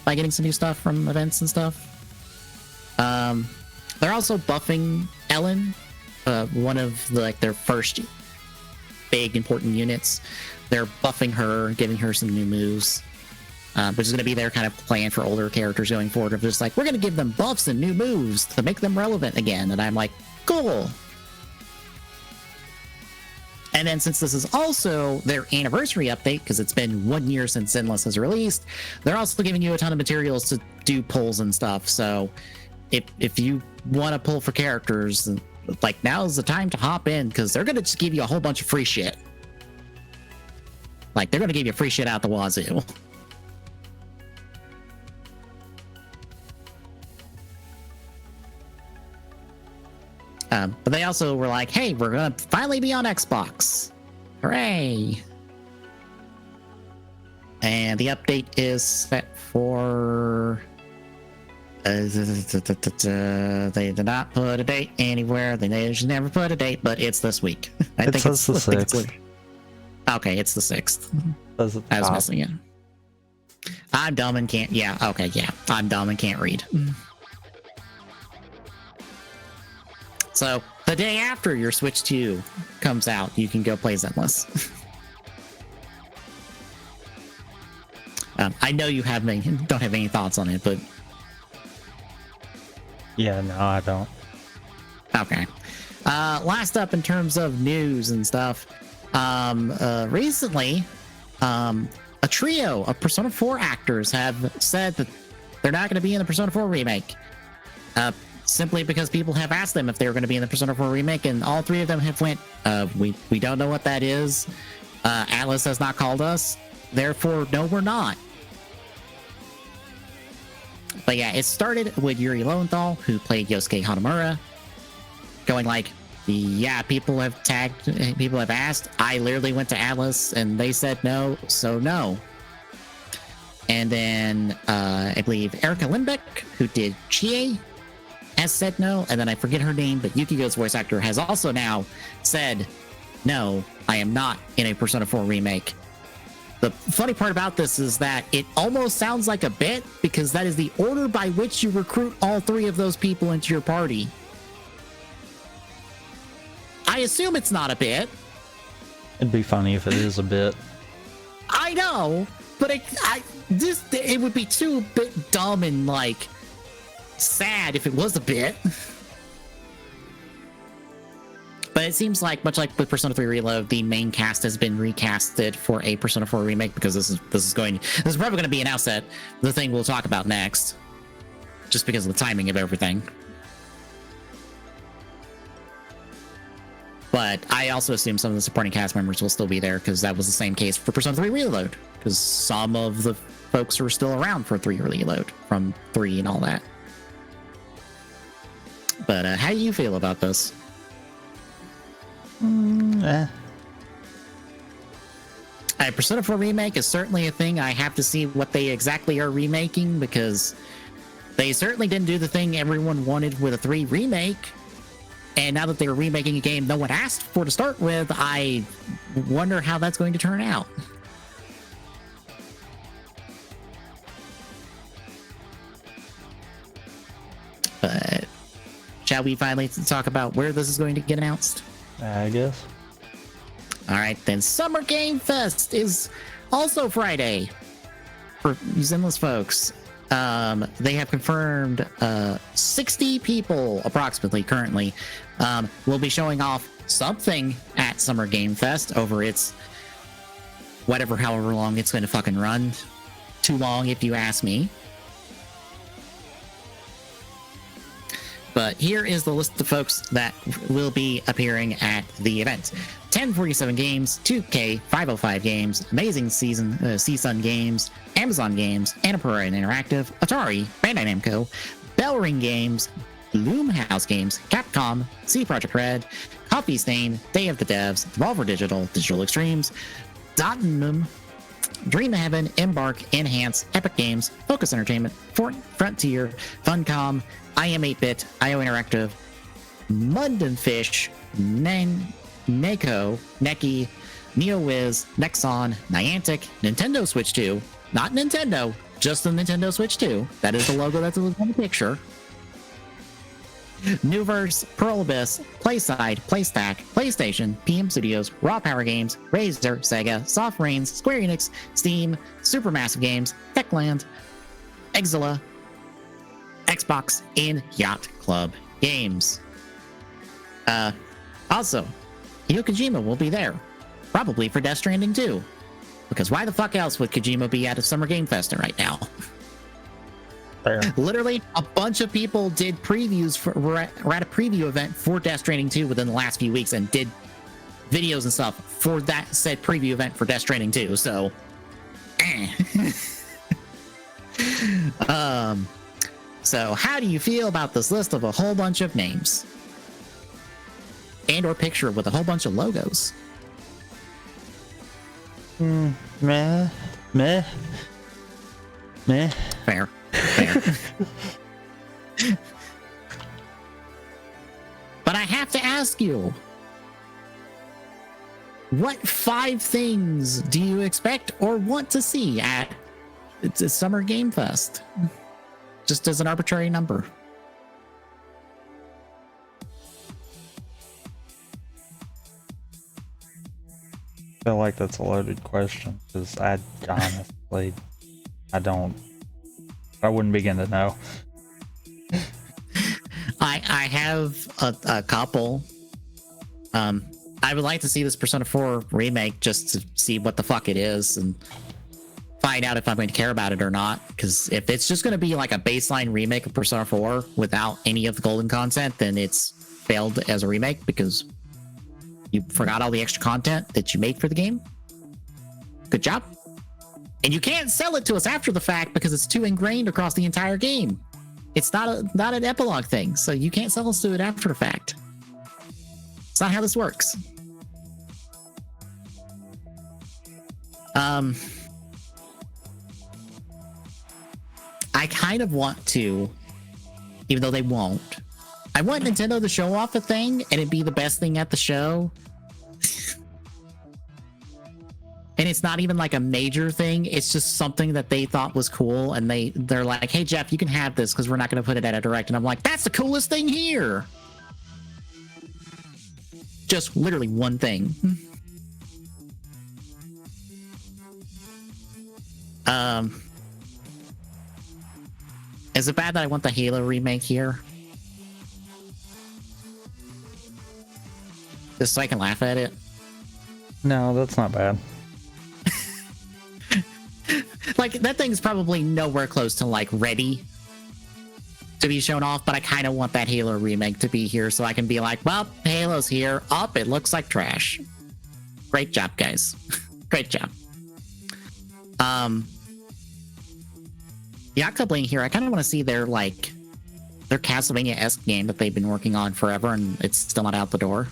by getting some new stuff from events and stuff. They're also buffing Ellen, one of their first big important units. They're buffing her, giving her some new moves. Which is going to be their kind of plan for older characters going forward, of just like, we're going to give them buffs and new moves to make them relevant again. And I'm like, cool. And then since this is also their anniversary update, because it's been 1 year since Zenless has released, they're also giving you a ton of materials to do pulls and stuff. So if you want to pull for characters, like, now's the time to hop in, because they're going to just give you a whole bunch of free shit. Like, they're going to give you free shit out the wazoo. But they also were like, hey, we're going to finally be on Xbox. Hooray. And the update is set for. They did not put a date anywhere. They should never put a date, but it's this week. It says the 6th. Okay, it's the 6th. Says at the I was top. missing it. I'm dumb and can't. Yeah, okay, yeah. I'm dumb and can't read. So, the day after your Switch 2 comes out, you can go play Zenless. I know you don't have any thoughts on it, but Yeah, no, I don't. okay. Last up in terms of news and stuff, recently, a trio of Persona 4 actors have said that they're not going to be in the Persona 4 remake. Simply because people have asked them if they were going to be in the Persona 4 remake, and all three of them have went, we don't know what that is. Atlas has not called us. Therefore, no, we're not. But yeah, it started with Yuri Lowenthal, who played Yosuke Hanamura, going like, yeah, people have asked. I literally went to Atlas and they said no, so no. And then I believe Erica Lindbeck, who did Chie, has said no. And then I forget her name, but Yukiko's voice actor has also now said, no, I am not in a Persona 4 remake. The funny part about this is that it almost sounds like a bit, because that is the order by which you recruit all three of those people into your party. I assume it's not a bit. It'd be funny if it is a bit. I know, but it would be too bit dumb and like sad if it was a bit. But it seems like, much like with Persona 3 Reload, the main cast has been recasted for a Persona 4 remake, because this is probably going to be announced at the thing we'll talk about next, just because of the timing of everything. But I also assume some of the supporting cast members will still be there, because that was the same case for Persona 3 Reload, because some of the folks were still around for 3 Reload from 3 and all that. But how do you feel about this? Persona 4 remake is certainly a thing. I have to see what they exactly are remaking, because they certainly didn't do the thing everyone wanted with a 3 remake. And now that they're remaking a game no one asked for to start with, I wonder how that's going to turn out. But shall we finally talk about where this is going to get announced? I guess. All right, then. Summer Game Fest is also Friday for Zenless folks. They have confirmed 60 people approximately currently will be showing off something at Summer Game Fest over its however long it's going to fucking run. Too long, if you ask me. But here is the list of folks that will be appearing at the event. 1047 Games, 2K, 505 Games, Amazing Season Games, Amazon Games, Annapurna Interactive, Atari, Bandai Namco, Bellring Games, Bloomhouse Games, Capcom, C Projekt Red, Coffee Stain, Day of the Devs, Devolver Digital, Digital Extremes, Dotnum, Dream Heaven, Embark, Enhance, Epic Games, Focus Entertainment, Frontier, Funcom, I Am 8-Bit, IO Interactive, Mud & Fish, Neko, Neki, NeoWiz, Nexon, Niantic, Nintendo Switch 2, not Nintendo, just the Nintendo Switch 2. That is the logo that's on the picture. Newverse, Pearl Abyss, Playside, Playstack, PlayStation, PM Studios, Raw Power Games, Razer, Sega, Soft Brains, Square Enix, Steam, Supermassive Games, Techland, Exila, Xbox, and Yacht Club Games. Also, Hideo Kojima will be there, probably for Death Stranding 2, because why the fuck else would Kojima be at a Summer Game Fest right now? Fair. Literally, a bunch of people did previews were at a preview event for Death Stranding 2 within the last few weeks and did videos and stuff for that said preview event for Death Stranding 2. So, so how do you feel about this list of a whole bunch of names and or picture with a whole bunch of logos? Meh. Meh. Fair. But I have to ask you, what 5 things do you expect or want to see at it's Summer Game Fest? Just as an arbitrary number. I feel like that's a loaded question because I honestly, I wouldn't begin to know. I have a couple. I would like to see this Persona 4 remake just to see what the fuck it is and find out if I'm going to care about it or not. Because if it's just going to be like a baseline remake of Persona 4 without any of the golden content, then it's failed as a remake because you forgot all the extra content that you made for the game. Good job. And you can't sell it to us after the fact because it's too ingrained across the entire game. It's not an epilogue thing, so you can't sell us to it after the fact. It's not how this works. I kind of want to, even though they won't. I want Nintendo to show off a thing and it be the best thing at the show. And it's not even like a major thing. It's just something that they thought was cool. And they're like, hey, Jeff, you can have this because we're not going to put it at a direct. And I'm like, that's the coolest thing here. Just literally one thing. Is it bad that I want the Halo remake here? Just so I can laugh at it? No, that's not bad. Like, that thing's probably nowhere close to, like, ready to be shown off, but I kind of want that Halo remake to be here so I can be like, well, Halo's here. Up, it looks like trash. Great job, guys. Great job. Yakuza Bling here, I kind of want to see their Castlevania-esque game that they've been working on forever and it's still not out the door.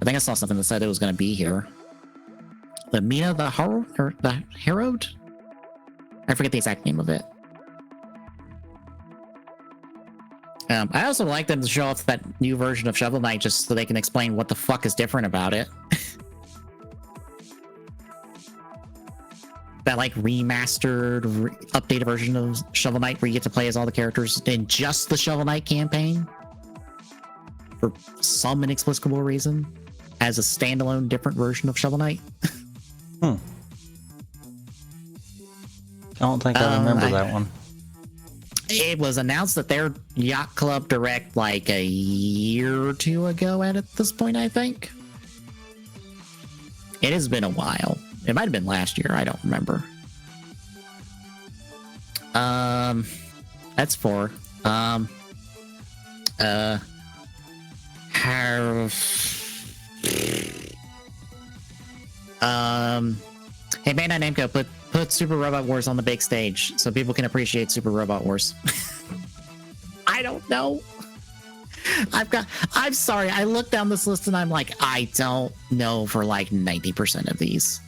I think I saw something that said it was going to be here. The Mina the Herald? I forget the exact name of it. I also like them to show off that new version of Shovel Knight just so they can explain what the fuck is different about it. That like remastered, updated version of Shovel Knight where you get to play as all the characters in just the Shovel Knight campaign for some inexplicable reason as a standalone different version of Shovel Knight. I don't think I remember that one. It was announced that their Yacht Club Direct like a year or two ago at this point, I think. It has been a while. It might have been last year. I don't remember. That's 4. Hey, Bandai Namco, put Super Robot Wars on the big stage so people can appreciate Super Robot Wars. I don't know. I'm sorry. I looked down this list and I'm like, I don't know for like 90% of these.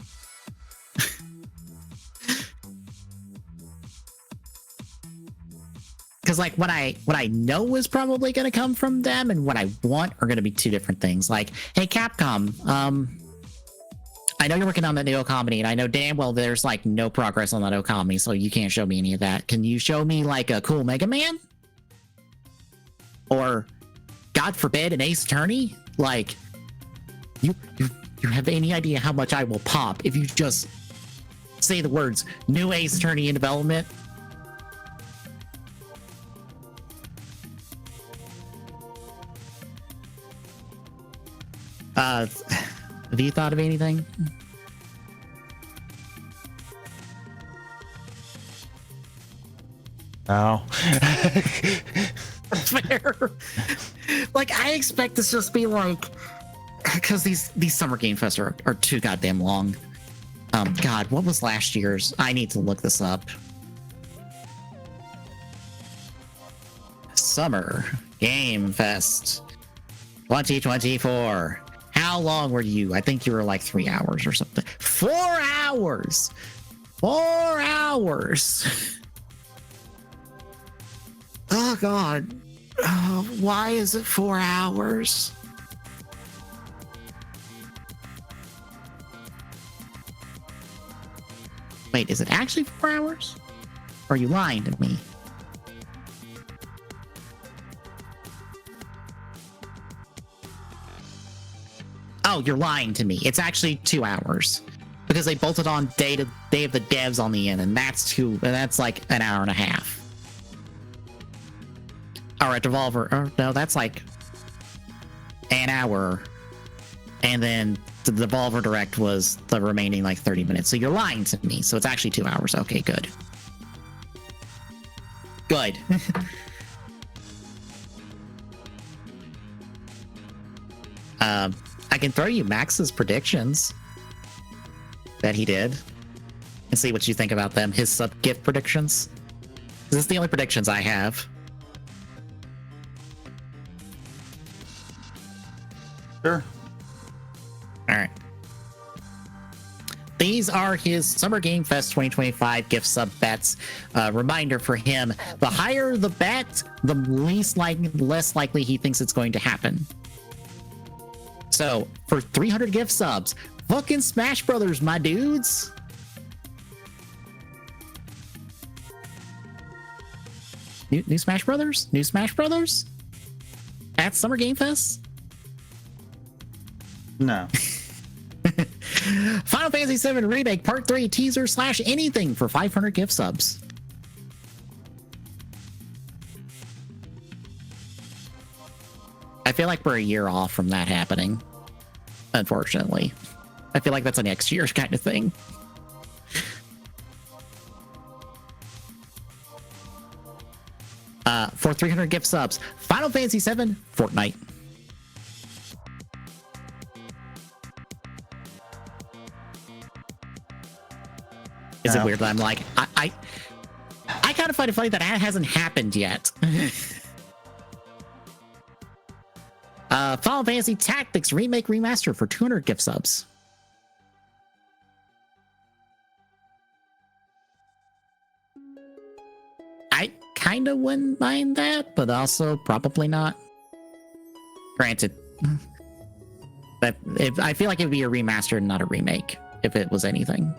Because like what I know is probably going to come from them and what I want are going to be two different things. Like, hey, Capcom, I know you're working on that new Okami, and I know damn well there's like no progress on that Okami, so you can't show me any of that. Can you show me like a cool Mega Man? Or, God forbid, an Ace Attorney? Like, you have any idea how much I will pop if you just say the words new Ace Attorney in development? Have you thought of anything? No. Fair. Like, I expect this just be like, because these Summer Game Fests are too goddamn long. God, what was last year's? I need to look this up. Summer Game Fest 2024. How long were you? I think you were like 3 hours or something. 4 hours! 4 hours! Oh God. Why is it 4 hours? Wait, is it actually 4 hours? Or are you lying to me? Oh, you're lying to me. It's actually 2 hours. Because they bolted on day of the devs on the end, and that's like an hour and a half. Alright, Devolver. Oh, no, that's like an hour. And then the Devolver Direct was the remaining like 30 minutes. So you're lying to me. So it's actually 2 hours. Okay, good. Good. I can throw you Max's predictions that he did and see what you think about them. His sub-gift predictions. This is the only predictions I have. Sure. All right. These are his Summer Game Fest 2025 gift sub bets. Reminder for him: the higher the bet, the less likely he thinks it's going to happen. So for 300 gift subs, fucking Smash Brothers, my dudes. New Smash Brothers? New Smash Brothers? At Summer Game Fest? No. Final Fantasy VII Remake Part 3 teaser / anything for 500 gift subs. I feel like we're a year off from that happening. Unfortunately. I feel like that's a next year's kind of thing. For 300 gift subs, Final Fantasy VII Fortnite. Is it weird that I'm like, I kind of find it funny that hasn't happened yet. Final Fantasy Tactics Remake Remaster for 200 gift subs. I kind of wouldn't mind that, but also probably not. Granted, I feel like it would be a remaster and not a remake if it was anything.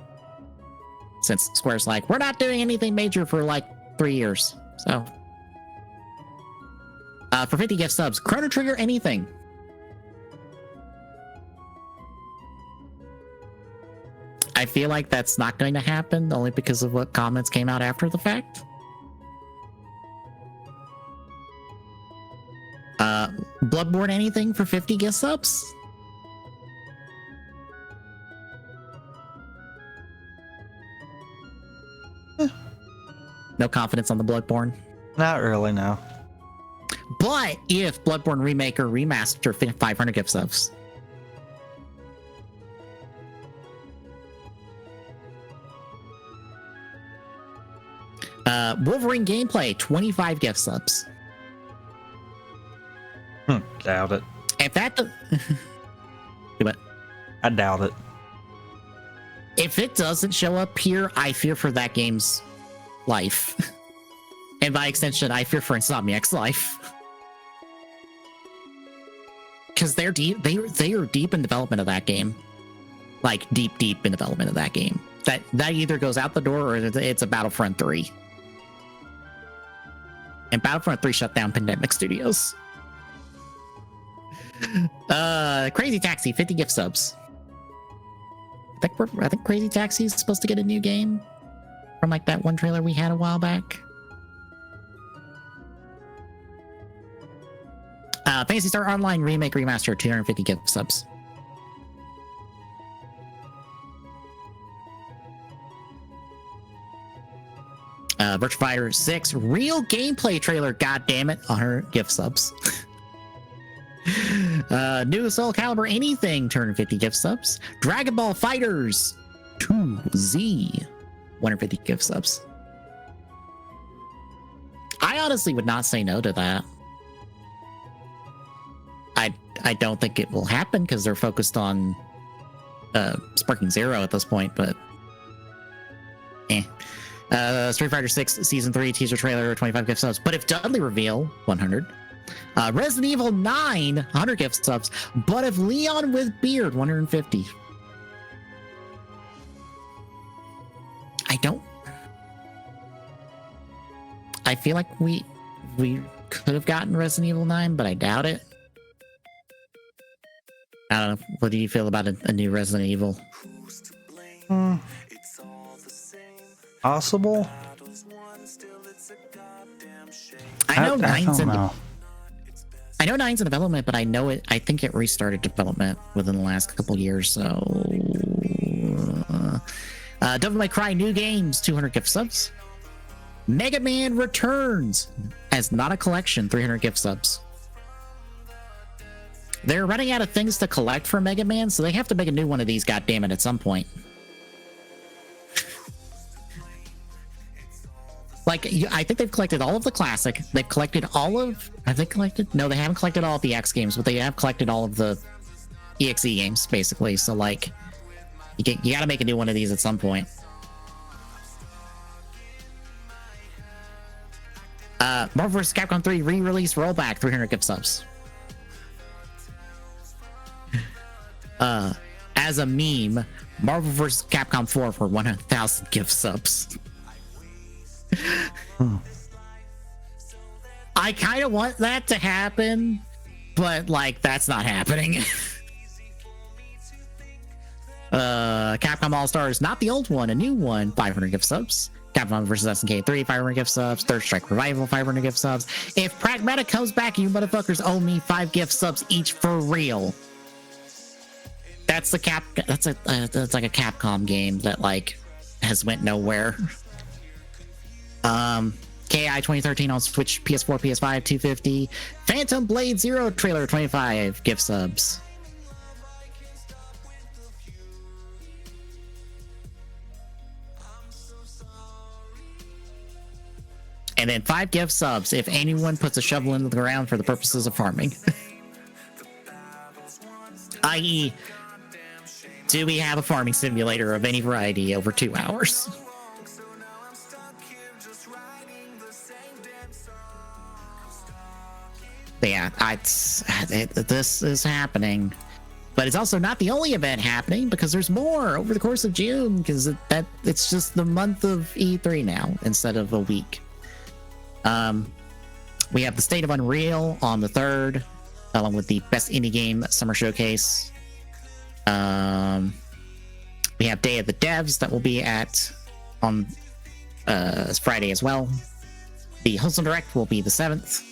Since Square's like, we're not doing anything major for like 3 years. So, for 50 gift subs, Chrono Trigger anything. I feel like that's not going to happen only because of what comments came out after the fact. Bloodborne anything for 50 gift subs? No confidence on the Bloodborne? Not really, no. But if Bloodborne Remake or Remaster 500 gift subs. Wolverine gameplay 25 gift subs. Doubt it. If that what? I doubt it. If it doesn't show up here, I fear for that game's life. And by extension, I fear for Insomniac's life. Because they're deep, they are deep in development of that game. Like deep in development of that game. That either goes out the door or it's a Battlefront 3. And Battlefront 3 shut down Pandemic Studios. Crazy Taxi 50 gift subs. I think Crazy Taxi is supposed to get a new game from like that one trailer we had a while back. Phantasy Star Online Remake Remaster 250 gift subs. Virtua Fighter 6 real gameplay trailer, god damn it, 100 gift subs. New Soul Calibur anything, turn 50 gift subs. Dragon Ball Fighters 2Z 150 gift subs. I honestly would not say no to that. I don't think it will happen because they're focused on Sparking Zero at this point, but Street Fighter 6 Season 3 teaser trailer, 25 gift subs. But if Dudley reveal, 100. Resident Evil 9, 100 gift subs. But if Leon with beard, 150. I feel like we could have gotten Resident Evil 9, but I doubt it. I don't know. What do you feel about a new Resident Evil? Possible. I know Nine's in development, but I know it. I think it restarted development within the last couple years. So, Devil May Cry new games, 200 gift subs. Mega Man returns as not a collection, 300 gift subs. They're running out of things to collect for Mega Man, so they have to make a new one of these, goddammit, at some point. Like, I think they've collected all of the classic. They've collected all of... Have they collected? No, they haven't collected all of the X games, but they have collected all of the EXE games, basically. So, like, you gotta make a new one of these at some point. Marvel vs. Capcom 3 re-release rollback, 300 gift subs. As a meme, Marvel vs. Capcom 4 for 100,000 gift subs. I kind of want that to happen, but like that's not happening. Capcom All Stars, not the old one, a new one, 500 gift subs. Capcom vs. SNK 3, 500 gift subs. Third Strike Revival, 500 gift subs. If Pragmatic comes back, you motherfuckers owe me 5 gift subs each for real. That's like a Capcom game that like has went nowhere. KI 2013 on Switch, PS4, PS5, 250. Phantom Blade Zero trailer, 25 gift subs. And then 5 gift subs if anyone puts a shovel into the ground for the purposes of farming. I.e., do we have a farming simulator of any variety over 2 hours? But yeah, this is happening. But it's also not the only event happening because there's more over the course of June because it's just the month of E3 now instead of a week. We have the State of Unreal on the 3rd, along with the Best Indie Game Summer Showcase. We have Day of the Devs that will be on Friday as well. The Wholesome Direct will be the 7th.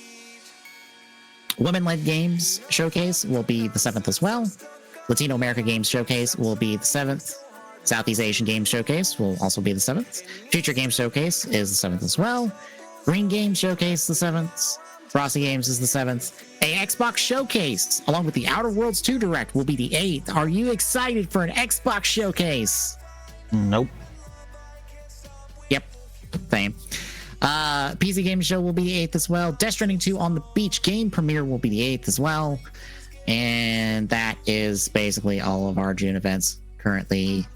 Women-led Games Showcase will be the 7th as well. Latino America Games Showcase will be the 7th. Southeast Asian Games Showcase will also be the 7th. Future Games Showcase is the 7th as well. Green Games Showcase the 7th. Frosty Games is the 7th. A Xbox Showcase, along with the Outer Worlds 2 Direct, will be the 8th. Are you excited for an Xbox Showcase? Nope. Yep. Same. PC Game Show will be the 8th as well. Death Stranding 2 on the Beach game premiere will be the 8th as well. And that is basically all of our June events currently.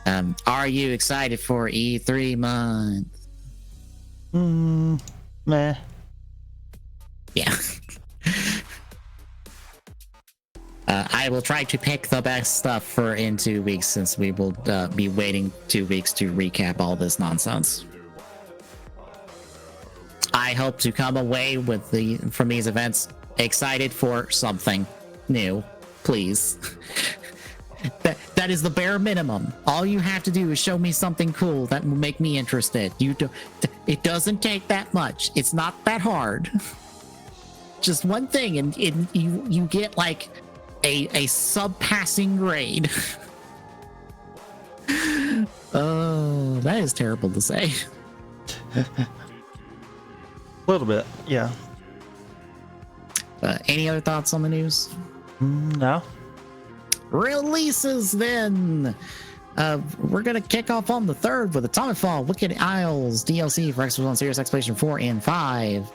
Are you excited for E3 month? Meh. Yeah. I will try to pick the best stuff for in 2 weeks since we will be waiting 2 weeks to recap all this nonsense. I hope to come away from these events excited for something new, please. That is the bare minimum. All you have to do is show me something cool that will make me interested. It doesn't take that much. It's not that hard. Just one thing, and you get like a sub-passing grade. Oh, that is terrible to say. A little bit, yeah. Any other thoughts on the news? No. Releases then. We're gonna kick off on the 3rd with Atomic Fall, Wicked Isles DLC for Xbox One, Series Exploration 4 and 5.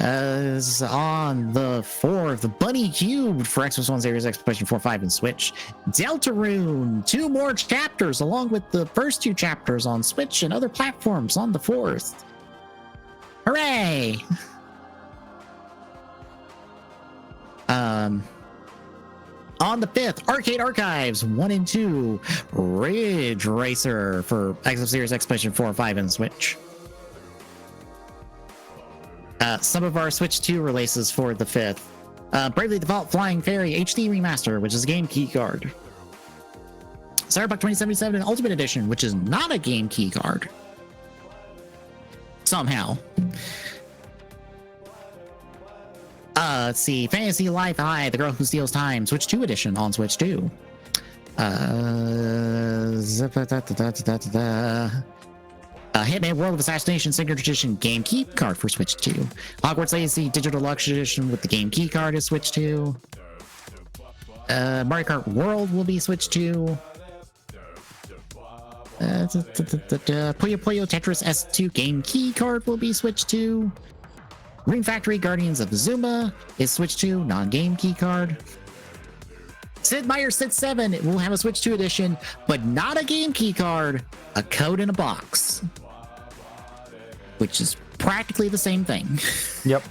Is on the 4th, the Bunny Cube for Xbox One Series X, PlayStation 4, 5, and Switch. Deltarune, 2 more chapters along with the first 2 chapters on Switch and other platforms on the 4th. Hooray! On the 5th, Arcade Archives 1 and 2, Ridge Racer for Xbox Series X, PlayStation 4, 5, and Switch. Some of our Switch 2 releases for the 5th. Bravely Default Flying Fairy HD Remaster, which is a game key card. Cyberpunk 2077 Ultimate Edition, which is not a game key card. Somehow. Let's see. Fantasy Life High, The Girl Who Steals Time, Switch 2 Edition on Switch 2. Hitman World of Assassination Signature Edition Game Key card for Switch 2. Hogwarts Legacy Digital Deluxe Edition with the Game Key card is Switch 2. Mario Kart World will be Switch 2. Puyo Puyo Tetris S2 Game Key card will be Switch 2. Green Factory Guardians of Zuma is Switch 2 non-game key card. Sid Meier's Sid 7 will have a Switch 2 edition, but not a game key card, a code in a box. Which is practically the same thing. Yep.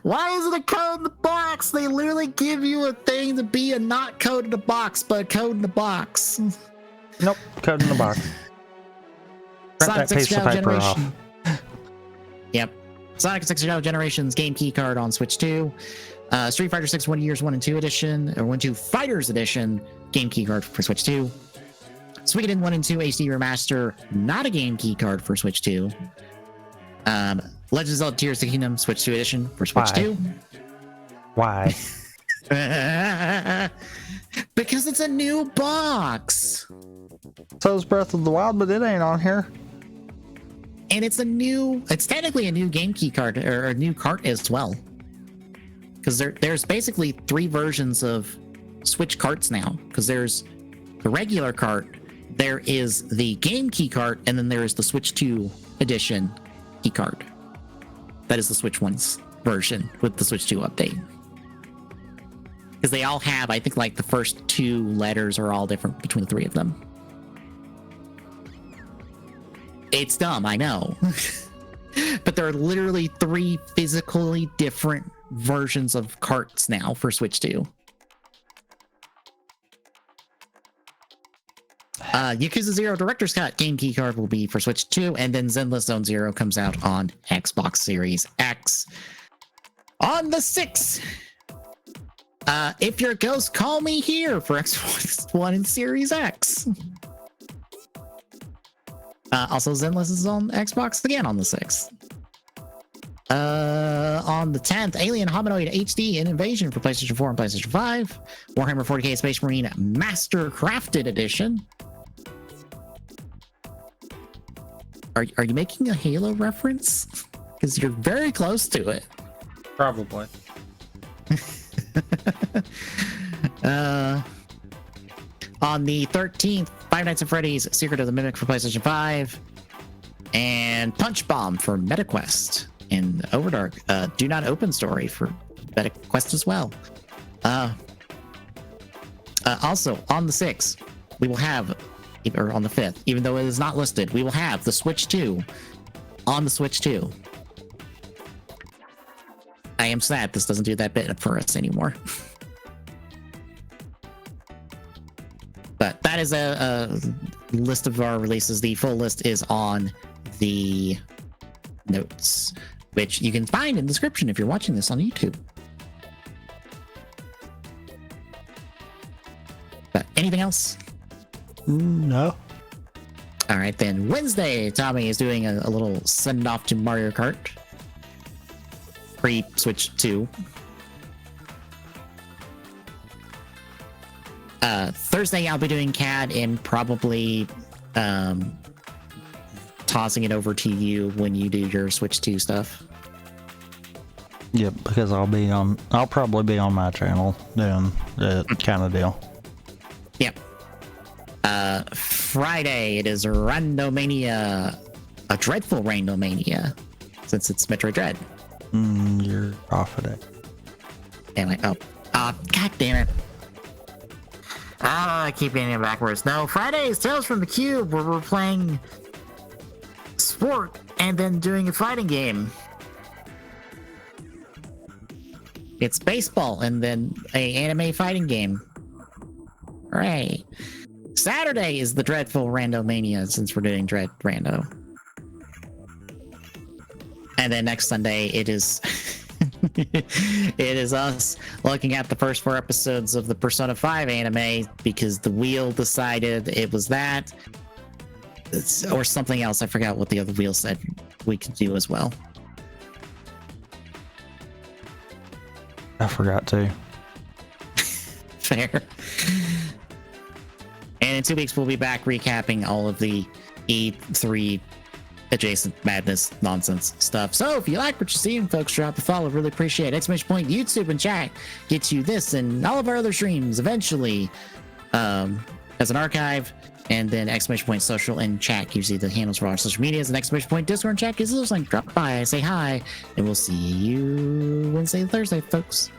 Why is it a code in the box? They literally give you a thing to be a not code in the box, but a code in the box. Nope, code in the box. Print that piece of paper off. Yep. Sonic 6 Generations Game Key card on Switch 2. Street Fighter 6 One Years 1 and 2 Edition, or 1 2 Fighters Edition, Game Key card for Switch 2. Suikoden 1 and 2 HD Remaster, not a game key card for Switch 2. Legends of Zelda Tears of the Kingdom, Switch 2 Edition for Switch 2. Why? Because it's a new box. So is Breath of the Wild, but it ain't on here. And it's technically a new game key card, or a new cart as well. Because there's basically 3 versions of Switch carts now. Because there's the regular cart, there is the game key cart, and then there is the Switch 2 edition key card. That is the Switch 1's version with the Switch 2 update. Because they all have, I think, like the first 2 letters are all different between the 3 of them. It's dumb, I know. But there are literally 3 physically different versions of carts now for Switch 2. Yakuza 0 Director's Cut game key card will be for Switch 2, and then Zenless Zone Zero comes out on Xbox Series X on the 6th. If Your Ghost Call Me Here for Xbox One and Series X. Also, Zenless is on Xbox again on the 6th. On the 10th, Alien Hominoid HD and Invasion for PlayStation 4 and PlayStation 5. Warhammer 40k Space Marine Master Crafted Edition. Are you making a Halo reference? Because you're very close to it. Probably. On the 13th, Five Nights at Freddy's Secret of the Mimic for PlayStation 5. And Punch Bomb for MetaQuest. And Overdark, Do Not Open Story for MetaQuest as well. Also, on the 6th, we will have, or on the 5th, even though it is not listed, we will have the Switch 2 on the Switch 2. I am sad this doesn't do that bit for us anymore. But that is a list of our releases. The full list is on the notes, which you can find in the description if you're watching this on YouTube. But anything else? No. All right, then. Wednesday, Tommy is doing a little send-off to Mario Kart. Pre-Switch 2. Thursday, I'll be doing CAD and probably tossing it over to you when you do your Switch 2 stuff. Yep, because I'll probably be on my channel doing that kind of deal. Yep. Friday, it is Randomania, a dreadful Randomania. since it's Metroid Dread. You're off of it. Anyway, god damn it. I keep getting it backwards. No, Friday is Tales from the Cube, where we're playing sport and then doing a fighting game. It's baseball and then a anime fighting game. Hooray. Saturday is the Dreadful Randomania, since we're doing Dread Rando. And then next Sunday, it is it is us looking at the first 4 episodes of the Persona 5 anime, because the wheel decided it was that. Or something else. I forgot what the other wheel said we could do as well. I forgot to. Fair. And in 2 weeks, we'll be back recapping all of the E3 adjacent madness nonsense stuff. So if you like what you're seeing, folks, drop a follow. Really appreciate it. ! YouTube and chat gets you this and all of our other streams eventually as an archive. And then !social and chat gives you the handles for our social medias. And Discord and chat gives you those links. Drop by, say hi, and we'll see you Wednesday and Thursday, folks.